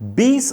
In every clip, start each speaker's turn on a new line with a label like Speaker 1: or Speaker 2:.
Speaker 1: 20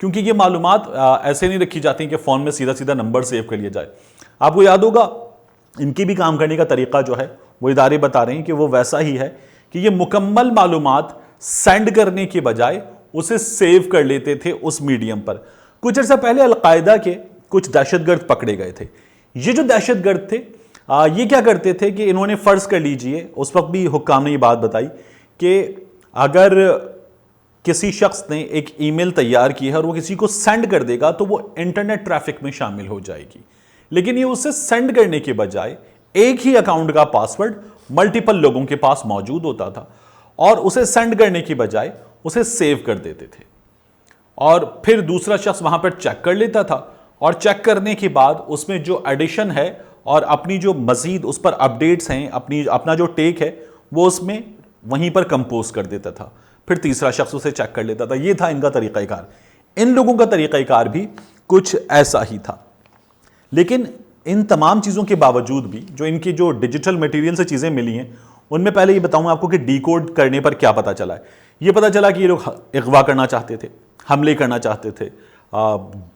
Speaker 1: کیونکہ یہ معلومات ایسے نہیں رکھی جاتی کہ فون میں سیدھا سیدھا نمبر سیو کر لیا جائے. آپ کو یاد ہوگا ان کی بھی کام کرنے کا طریقہ جو ہے وہ ادارے بتا رہے ہیں کہ وہ ویسا ہی ہے کہ یہ مکمل معلومات سینڈ کرنے کے بجائے اسے سیو کر لیتے تھے اس میڈیم پر. کچھ عرصہ پہلے القاعدہ کے کچھ دہشت گرد پکڑے گئے تھے. یہ جو دہشت گرد تھے یہ کیا کرتے تھے کہ انہوں نے فرض کر لیجئے, اس وقت بھی حکام نے یہ بات بتائی کہ اگر کسی شخص نے ایک ای میل تیار کی ہے اور وہ کسی کو سینڈ کر دے گا تو وہ انٹرنیٹ ٹریفک میں شامل ہو جائے گی. لیکن یہ اسے سینڈ کرنے کے بجائے ایک ہی اکاؤنٹ کا پاسورڈ ملٹیپل لوگوں کے پاس موجود ہوتا تھا اور اسے سینڈ کرنے کی بجائے اسے سیو کر دیتے تھے, اور پھر دوسرا شخص وہاں پر چیک کر لیتا تھا, اور چیک کرنے کے بعد اس میں جو ایڈیشن ہے اور اپنی جو مزید اس پر اپڈیٹس ہیں, اپنا جو ٹیک ہے وہ اس میں وہیں پر کمپوز کر دیتا تھا. پھر تیسرا شخص اسے چیک کر لیتا تھا. یہ تھا ان کا طریقہ کار. ان لوگوں کا طریقہ کار بھی کچھ ایسا ہی تھا. لیکن ان تمام چیزوں کے باوجود بھی جو ان کی جو ڈیجیٹل میٹیریل سے چیزیں ملی ہیں ان میں پہلے یہ بتاؤں آپ کو کہ ڈی کوڈ کرنے پر کیا پتا چلا ہے. یہ پتا چلا کہ یہ لوگ اغوا کرنا چاہتے تھے, حملے کرنا چاہتے تھے,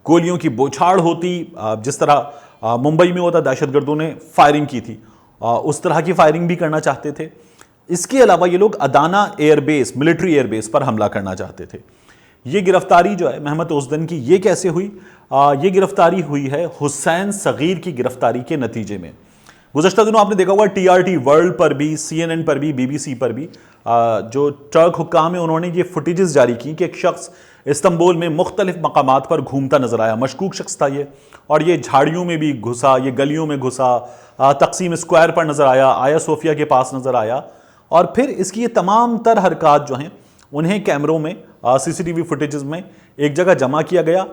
Speaker 1: گولیوں کی بوچھاڑ ہوتی, جس طرح ممبئی میں ہوتا دہشت گردوں نے فائرنگ کی تھی اس طرح کی فائرنگ بھی کرنا چاہتے تھے. اس کے علاوہ یہ لوگ Adana air base, military air base پر حملہ کرنا چاہتے تھے. یہ گرفتاری جو ہے محمد اوزدن کی یہ کیسے ہوئی؟ یہ گرفتاری ہوئی ہے حسین صغیر کی گرفتاری کے نتیجے میں. گزشتہ دنوں آپ نے دیکھا ہوگا ٹی آر ٹی ورلڈ پر بھی, سی این این پر بھی, بی بی سی پر بھی جو ٹرک حکام ہیں انہوں نے یہ فوٹیجز جاری کی کہ ایک شخص استنبول میں مختلف مقامات پر گھومتا نظر آیا. مشکوک شخص تھا یہ, اور یہ جھاڑیوں میں بھی گھسا, یہ گلیوں میں گھسا, تقسیم اسکوائر پر نظر آیا, آیا صوفیہ کے پاس نظر آیا, اور پھر اس کی یہ تمام تر حرکات جو ہیں انہیں کیمروں میں, سی سی ٹی وی فوٹیجز میں ایک جگہ جمع کیا گیا,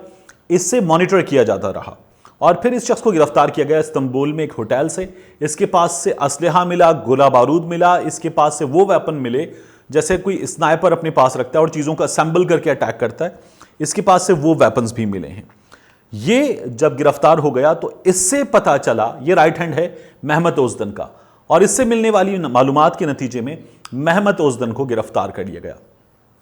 Speaker 1: اس سے مانیٹر کیا جاتا رہا, اور پھر اس شخص کو گرفتار کیا گیا استنبول میں ایک ہوٹل سے. اس کے پاس سے اسلحہ ملا, گولہ بارود ملا, اس کے پاس سے وہ ویپن ملے جیسے کوئی اسنائپر اپنے پاس رکھتا ہے اور چیزوں کا اسمبل کر کے اٹیک کرتا ہے, اس کے پاس سے وہ ویپنز بھی ملے ہیں. یہ جب گرفتار ہو گیا تو اس سے پتا چلا یہ رائٹ ہینڈ ہے محمد اوزدن کا, اور اس سے ملنے والی معلومات کے نتیجے میں محمد اوزدن کو گرفتار کر لیا گیا.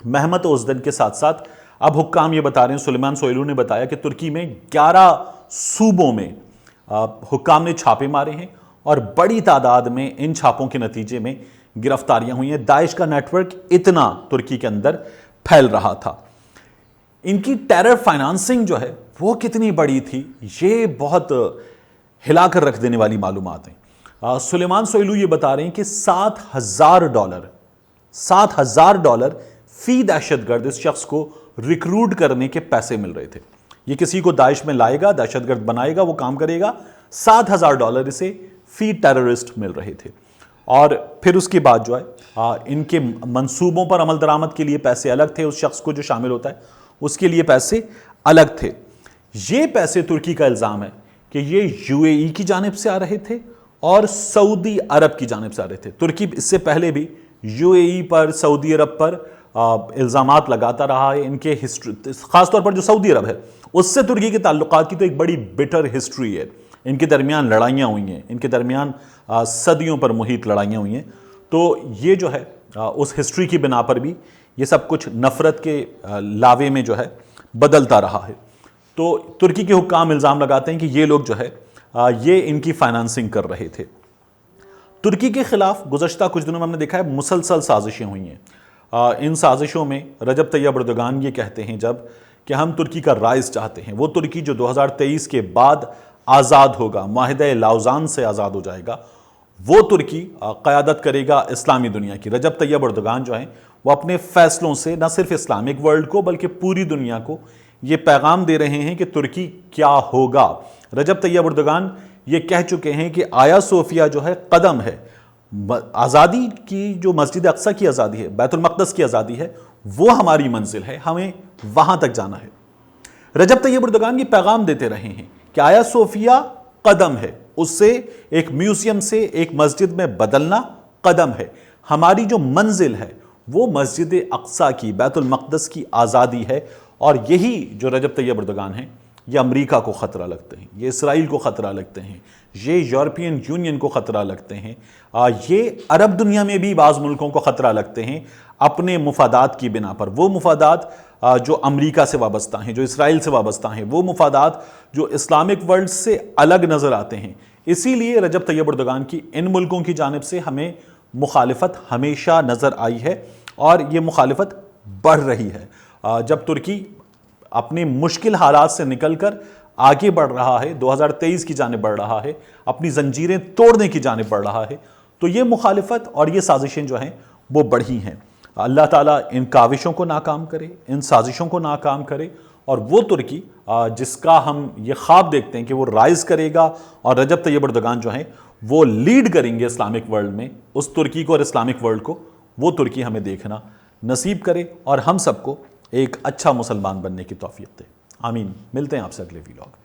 Speaker 1: محمد اوزدن کے ساتھ ساتھ اب حکام یہ بتا رہے ہیں, سلیمان سویلو نے بتایا کہ ترکی میں 11 صوبوں میں حکام نے چھاپے مارے ہیں اور بڑی تعداد میں ان چھاپوں کے نتیجے میں گرفتاریاں ہوئی ہیں. داعش کا نیٹ ورک اتنا ترکی کے اندر پھیل رہا تھا. ان کی ٹیرر فائنانسنگ جو ہے وہ کتنی بڑی تھی, یہ بہت ہلا کر رکھ دینے والی معلومات ہیں. سلیمان سویلو یہ بتا رہے ہیں کہ $7,000 فی دہشت گرد اس شخص کو ریکروٹ کرنے کے پیسے مل رہے تھے. یہ کسی کو داعش میں لائے گا, دہشت گرد بنائے گا, وہ کام کرے گا, $7,000 اسے فی ٹیررسٹ مل رہے تھے. اور پھر اس کے بعد جو ہے ان کے منصوبوں پر عمل درآمد کے لیے پیسے الگ تھے, اس شخص کو جو شامل ہوتا ہے اس کے لیے پیسے الگ تھے. یہ پیسے ترکی کا الزام ہے کہ یہ یو اے ای کی جانب سے آ رہے تھے اور سعودی عرب کی جانب سے آ رہے تھے. ترکی اس سے پہلے بھی یو اے ای پر, سعودی عرب پر الزامات لگاتا رہا ہے. ان کے ہسٹری, خاص طور پر جو سعودی عرب ہے اس سے ترکی کے تعلقات کی تو ایک بڑی بٹر ہسٹری ہے. ان کے درمیان لڑائیاں ہوئی ہیں, ان کے درمیان صدیوں پر محیط لڑائیاں ہوئی ہیں. تو یہ جو ہے اس ہسٹری کی بنا پر بھی یہ سب کچھ نفرت کے لاوے میں جو ہے بدلتا رہا ہے. تو ترکی کے حکام الزام لگاتے ہیں کہ یہ لوگ جو ہے یہ ان کی فائنانسنگ کر رہے تھے. ترکی کے خلاف گزشتہ کچھ دنوں میں ہم نے دیکھا ہے مسلسل سازشیں ہوئی ہیں. ان سازشوں میں رجب طیب اردوغان یہ کہتے ہیں جب کہ ہم ترکی کا رائز چاہتے ہیں, وہ ترکی جو 2023 کے بعد آزاد ہوگا, معاہدہ لاؤزان سے آزاد ہو جائے گا, وہ ترکی قیادت کرے گا اسلامی دنیا کی. رجب طیب اردوغان جو ہیں وہ اپنے فیصلوں سے نہ صرف اسلامک ورلڈ کو بلکہ پوری دنیا کو یہ پیغام دے رہے ہیں کہ ترکی کیا ہوگا. رجب طیب اردوغان یہ کہہ چکے ہیں کہ آیا صوفیہ جو ہے قدم ہے, آزادی کی, جو مسجد اقصی کی آزادی ہے, بیت المقدس کی آزادی ہے, وہ ہماری منزل ہے, ہمیں وہاں تک جانا ہے. رجب طیب اردوغان یہ پیغام دیتے رہے ہیں کہ آیا صوفیہ قدم ہے, اس سے ایک میوزیم سے ایک مسجد میں بدلنا قدم ہے. ہماری جو منزل ہے وہ مسجد اقصی کی, بیت المقدس کی آزادی ہے. اور یہی جو رجب طیب اردوغان ہیں یہ امریکہ کو خطرہ لگتے ہیں, یہ اسرائیل کو خطرہ لگتے ہیں, یہ یورپین یونین کو خطرہ لگتے ہیں, یہ عرب دنیا میں بھی بعض ملکوں کو خطرہ لگتے ہیں. اپنے مفادات کی بنا پر، وہ مفادات جو امریکہ سے وابستہ ہیں، جو اسرائیل سے وابستہ ہیں، وہ مفادات جو اسلامک ورلڈ سے الگ نظر آتے ہیں۔ اسی لیے رجب طیب اردگان کی ان ملکوں کی جانب سے ہمیں مخالفت ہمیشہ نظر آئی ہے، اور یہ مخالفت بڑھ رہی ہے۔ جب ترکی اپنی مشکل حالات سے نکل کر آگے بڑھ رہا ہے، 2023 کی جانب بڑھ رہا ہے، اپنی زنجیریں توڑنے کی جانب بڑھ رہا ہے، تو یہ مخالفت اور یہ سازشیں جو ہیں وہ بڑھی ہیں۔ اللہ تعالیٰ ان کاوشوں کو ناکام کرے، ان سازشوں کو ناکام کرے، اور وہ ترکی جس کا ہم یہ خواب دیکھتے ہیں کہ وہ رائز کرے گا اور رجب طیب اردگان جو ہیں وہ لیڈ کریں گے اسلامک ورلڈ میں، اس ترکی کو اور اسلامک ورلڈ کو، وہ ترکی ہمیں دیکھنا نصیب کرے اور ہم سب کو ایک اچھا مسلمان بننے کی توفیق دے۔ آمین۔ ملتے ہیں آپ سے اگلے ویلاگ۔